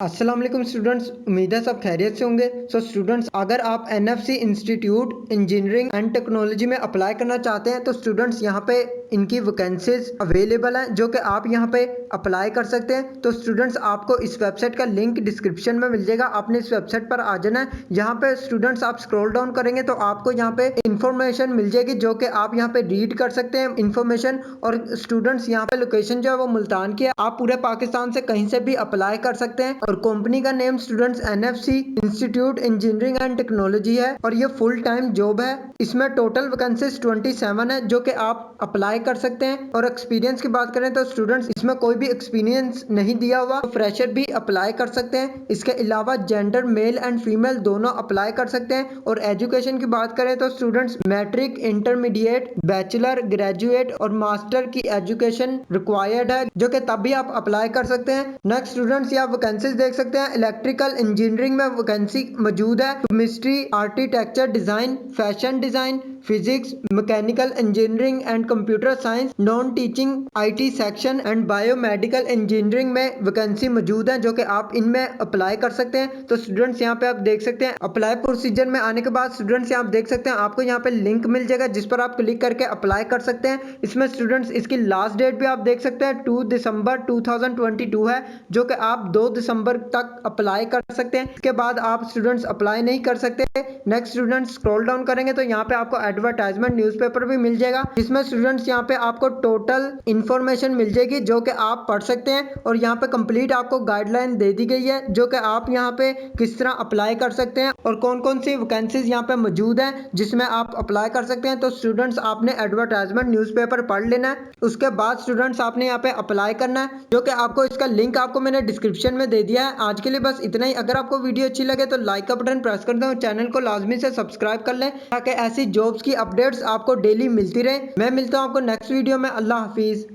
अस्सलाम वालेकुम स्टूडेंट्स, उम्मीद है सब खैरियत से होंगे। सो स्टूडेंट्स, अगर आप NFC institute engineering and technology में अप्लाई करना चाहते हैं तो स्टूडेंट्स यहाँ पे इनकी वैकेंसीज अवेलेबल हैं जो कि आप यहाँ पे अप्लाई कर सकते हैं। तो स्टूडेंट्स, आपको इस वेबसाइट का लिंक डिस्क्रिप्शन में मिल जाएगा। आपने इस वेबसाइट पर आ जाना है। यहाँ पे स्टूडेंट्स आप स्क्रॉल डाउन करेंगे तो आपको यहाँ पे इंफॉर्मेशन मिल जाएगी जो कि आप यहाँ पे रीड कर सकते हैं इंफॉर्मेशन। और स्टूडेंट्स, यहाँ पे लोकेशन जो है वो मुल्तान की है। आप पूरे पाकिस्तान से कहीं से भी अप्लाई कर सकते हैं। और कंपनी का name students NFC institute engineering and technology है और ये फुल टाइम जॉब है। इसमें टोटल वैकेंसीज 27 है जो कि आप अप्लाई कर सकते हैं। और एक्सपीरियंस की बात करें तो स्टूडेंट्स, इसमें कोई भी एक्सपीरियंस नहीं दिया हुआ, तो फ्रेशर भी अप्लाई कर सकते हैं। इसके अलावा जेंडर मेल एंड फीमेल दोनों अप्लाई कर सकते हैं। और एजुकेशन की बात करें तो students matric, intermediate, bachelor, graduate और मास्टर की एजुकेशन रिक्वायर्ड है जो कि तब भी आप अप्लाई कर सकते हैं। नेक्स्ट स्टूडेंट्स, यहाँ वैकेंसीज देख सकते हैं। इलेक्ट्रिकल इंजीनियरिंग में वैकेंसी मौजूद है। Chemistry, architecture design, fashion design, physics, mechanical engineering and computer science, non teaching IT section and biomedical engineering में वैकेंसी मौजूद है जो कि आप इनमें अप्लाई कर सकते हैं। तो स्टूडेंट्स, यहाँ पे आप देख सकते हैं अप्लाई प्रोसीजर में आने के बाद स्टूडेंट्स यहाँ आप देख सकते हैं आपको यहाँ पे लिंक मिल जाएगा जिस पर आप क्लिक करके अप्लाई कर सकते हैं। इसमें स्टूडेंट्स इसकी लास्ट डेट भी आप देख सकते हैं 2 दिसंबर 2022 है जो कि आप 2 दिसंबर तक अप्लाई कर सकते हैं। इसके बाद आप स्टूडेंट्स अप्लाई नहीं कर सकते। नेक्स्ट स्टूडेंट्स, स्क्रॉल डाउन करेंगे तो यहाँ पे आपको एडवर्टाइजमेंट न्यूज़पेपर भी मिल जाएगा जिसमें स्टूडेंट्स यहाँ पे आपको टोटल इंफॉर्मेशन मिल जाएगी जो कि आप पढ़ सकते हैं। और यहाँ पे कंप्लीट आपको गाइडलाइन दे दी गई है जो कि आप यहाँ पे किस तरह अप्लाई कर सकते हैं और कौन कौन सी वैकेंसीज यहाँ पे मौजूद है जिसमें आप अप्लाई कर सकते हैं। तो स्टूडेंट्स, आपने एडवर्टाइजमेंट न्यूज़पेपर पढ़ लेना है। उसके बाद स्टूडेंट्स आपने यहाँ पे अप्लाई करना है जो कि आपको इसका लिंक आपको मैंने डिस्क्रिप्शन में दे दिया है। आज के लिए बस इतना ही। अगर आपको वीडियो अच्छी लगे तो लाइक का बटन प्रेस कर दें और चैनल को लाजमी से सब्सक्राइब कर लें ताकि ऐसी जॉब्स की अपडेट्स आपको डेली मिलती रहे। मैं मिलता हूँ आपको नेक्स्ट वीडियो में। अल्लाह हाफिज।